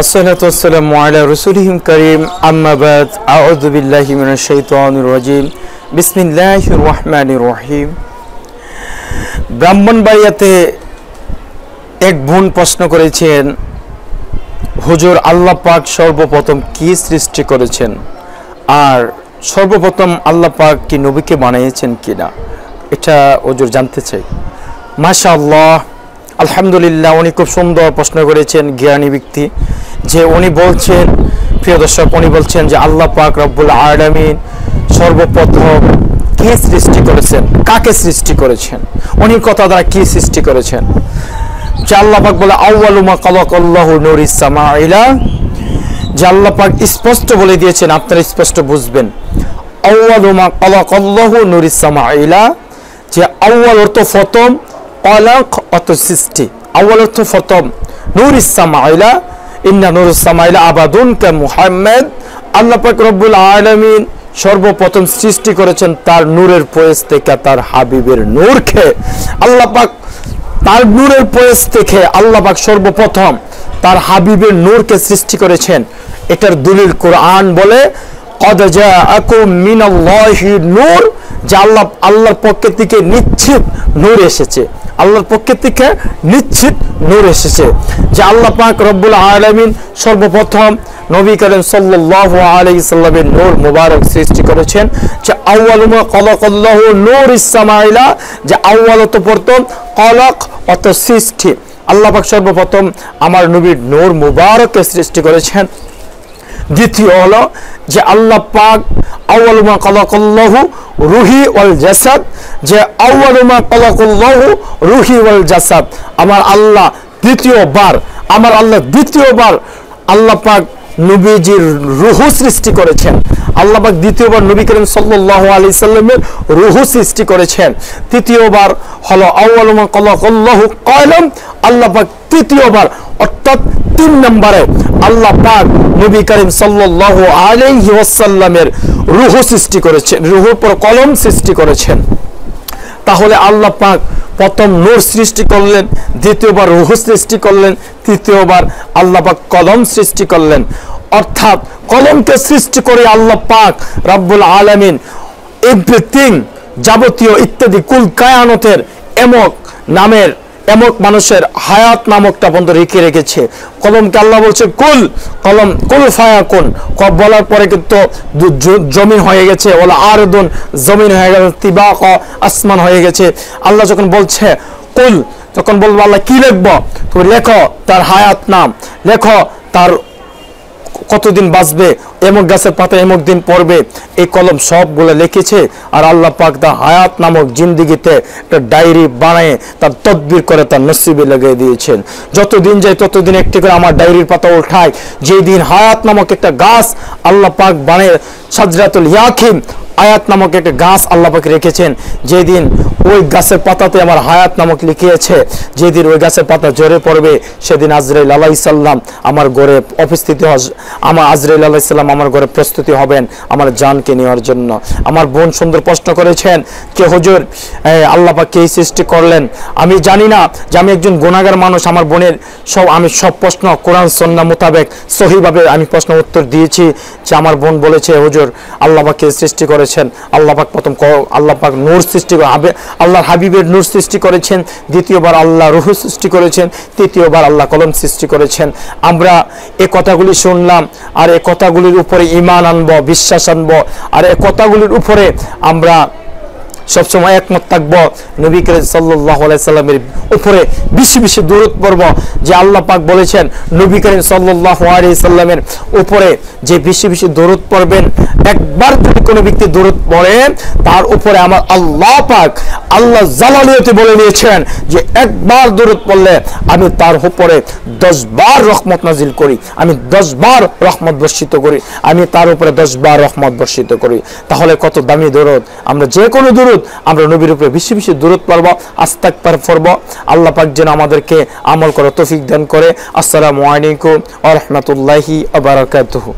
الصلاة والسلام على رسوله الكريم أما بعد أعوذ بالله من الشيطان الرجيم بسم الله الرحمن الرحيم ব্রাহ্মণবাড়িয়াতে এক বোন প্রশ্ন করেছেন, হুজুর আল্লাহ পাক সর্বপ্রথম কি সৃষ্টি করেছেন আর সর্বপ্রথম আল্লাহ পাক কি নবীকে বানিয়েছেন কিনা, এটা হুজুর জানতে চাই। মাশাআল্লাহ, আলহামদুলিল্লাহ, উনি খুব সুন্দর প্রশ্ন করেছেন, জ্ঞানী ব্যক্তি। যে উনি বলছেন, প্রিয় দর্শক, উনি বলছেন যে আল্লাহ পাক রব্বুল আলামিন সর্বপ্রথম কে সৃষ্টি করেছেন, কাকে সৃষ্টি করেছেন, উনি কথা দ্বারা কি সৃষ্টি করেছেন। যে আল্লাহ পাক বলে আউয়ালু মা খালাকাল্লাহু নূরিস সামাইলা, যে আল্লাহ পাক স্পষ্ট বলে দিয়েছেন, আপনারা স্পষ্ট বুঝবেন। আউয়ালু মা খালাকাল্লাহু নূরিস সামাইলা, যে আউয়াল অর্থ প্রথম, খালাক অর্থ সৃষ্টি। আউয়াল অর্থ প্রথম, নূরিস সামাইলা ইন্না নূরুস সামাইলা আবাদুন কা মুহাম্মদ। আল্লাহ পাক রব্বুল আলামিন সর্বপ্রথম সৃষ্টি করেছেন তার নূরের পয়স থেকে, তার হাবিবের নূরকে। আল্লাহ পাক তার নূরের পয়স থেকে আল্লাহ পাক সর্বপ্রথম তার হাবিবের নূরকে সৃষ্টি করেছেন। এটার দলিল কোরআন বলে কদ জাআকুম মিনাল্লাহি নূর, যে আল্লাহর পক্ষ থেকে নিশ্চিত নূর এসেছে। আল্লাহর পক্ষ থেকে নিশ্চিত নূর এসেছে। যে আল্লাহ পাক রব্বুল আলামিন সর্বপ্রথম নবী করিম সাল্লাল্লাহু আলাইহি সাল্লামের নূর মুবারক সৃষ্টি করেছেন। যে আউয়ালু মা খালাকাল্লাহু নূরিস সামাইলা, যে আউয়াল অর্থ প্রথম, খালাক অর্থ সৃষ্টি। আল্লাহ পাক সর্বপ্রথম আমার নবীর নূর মুবারককে সৃষ্টি করেছেন। দ্বিতীয় হলো যে আল্লাহ পাক আউয়ালু মা খালাকাল্লাহু রুহি ওয়াল জাসাদ, যে আউয়ালু মা খালাকাল্লাহু রুহি ওয়াল জাসাদ, আমার আল্লাহ দ্বিতীয়বার আল্লাহ পাক নবীজির রূহ সৃষ্টি করেছেন। আল্লাহ পাক দ্বিতীয়বার নবী করিম সাল্লাল্লাহু আলাইহি সাল্লামের রূহ সৃষ্টি করেছেন। তৃতীয়বার হলো আউয়ালু মা খালাকাল্লাহু কলম, আল্লাহ পাক তৃতীয়বার অর্থাৎ 3 নম্বরে আল্লাহ পাক নবী করিম সাল্লাল্লাহু আলাইহি ওয়াসাল্লামের রূহ সৃষ্টি করেছেন, রূহের পর কলম সৃষ্টি করেছেন। তাহলে আল্লাহ পাক প্রথম নূর সৃষ্টি করলেন, দ্বিতীয়বার রূহ সৃষ্টি করলেন, তৃতীয়বার আল্লাহ পাক কলম সৃষ্টি করলেন। অর্থাৎ কলমকে সৃষ্টি করে আল্লাহ পাক রব্বুল আলামিন এভরিথিং, যাবতীয় ইত্যাদি কুল কায়ানতের এমক নামের এমক মানুষের হায়াত নামকটা বন্ধ রেখেছে। কলমকে আল্লাহ বলছে কুল, কলম কুল ফায়াকুন বলার পরে কিন্তু জমিন হয়ে গেছে, ওলা আরদুন জমিন হয়ে গেছে, তিবাক আসমান হয়ে গেছে। আল্লাহ যখন বলছে কুল, তখন বলবো আল্লাহ কি লিখবো, তুমি লেখো তার হায়াত নাম, লেখো তার কতদিন বাঁচবে, এমক গাছের পাতা এমক দিন পড়বে, এই কলম সবগুলো লিখেছে। আর আল্লাহ পাক তার হায়াত নামক জিন্দিগিতে একটা ডায়েরি বানিয়ে তার তদবির করে তার নসিবে লাগিয়ে দিয়েছেন। যতদিন যায় ততদিন একটি করে আমার ডায়েরির পাতা উঠায়। যেই দিন হায়াত নামক একটা গাছ আল্লাহ পাক বানিয়ে সাজরাতুল ইয়াকিম আয়াত নামক একটা গাছ আল্লাহ পাক রেখেছেন, যেদিন ওই গাছের পাতাতে আমার হায়াত নামক লিখিয়েছে, যেদিন ওই গাছের পাতা ঝরে পড়বে সেদিন আজরাইল আলাইহিস সালাম আমার ঘরে উপস্থিত আজরাইল আলাইহিস সালাম আমার ঘরে প্রস্তুতি হবেন আমার জানকে নেওয়ার জন্য। আমার বোন সুন্দর প্রশ্ন করেছেন যে হুজুর আল্লাহ পাক কে সৃষ্টি করলেন। আমি জানি না, যে আমি একজন গুনাহগার মানুষ। আমার বোনের আমি সব প্রশ্ন কোরআন সুন্নাহ মোতাবেক সহিভাবে আমি প্রশ্ন উত্তর দিয়েছি। যে আমার বোন বলেছে হুজুর আল্লাহ পাক কে সৃষ্টি করেছেন। আল্লাহ পাক প্রথম আল্লাহ পাক নূর সৃষ্টি আল্লাহর হাবিবের নূর সৃষ্টি করেছেন, দ্বিতীয়বার আল্লাহ রূহ সৃষ্টি করেছেন, তৃতীয়বার আল্লাহ কলম সৃষ্টি করেছেন। আমরা এই কথাগুলি শুনলাম, আর এই কথাগুলির উপরে ঈমান আনবো, বিশ্বাস আনবো, আর এই কথাগুলির উপরে আমরা সবসময় একমত থাকবো। নবী করিম সাল্লাল্লাহু আলাইহি সাল্লামের উপরে বেশি বেশি দরুদ পড়ব। যে আল্লাহ পাক বলেছেন নবী করিম সাল্লাল্লাহু আলাইহি সাল্লামের উপরে যে বেশি বেশি দরুদ পড়বেন, একবার যদি কোনো ব্যক্তি দরুদ পড়ে তার উপরে আমার আল্লাহ পাক আল্লাহ জালালিয়তে বলে দিয়েছেন যে একবার দরুদ পড়লে আমি তার উপরে 10 বার রহমত নাজিল করি, আমি 10 বার রহমত বর্ষিত করি, আমি তার উপরে 10 বার রহমত বর্ষিত করি। তাহলে কত দামি দরুদ! আমরা যে কোনো দরুদ আমরা নবীর উপরে বেশি বেশি দরুদ পড়ব, আস্তাগফার পড়ব। আল্লাহ পাক যেন আমাদেরকে আমল করার তৌফিক দান করে। আসসালামু আলাইকুম ওয়া রাহমাতুল্লাহি ওয়া বারাকাতুহু।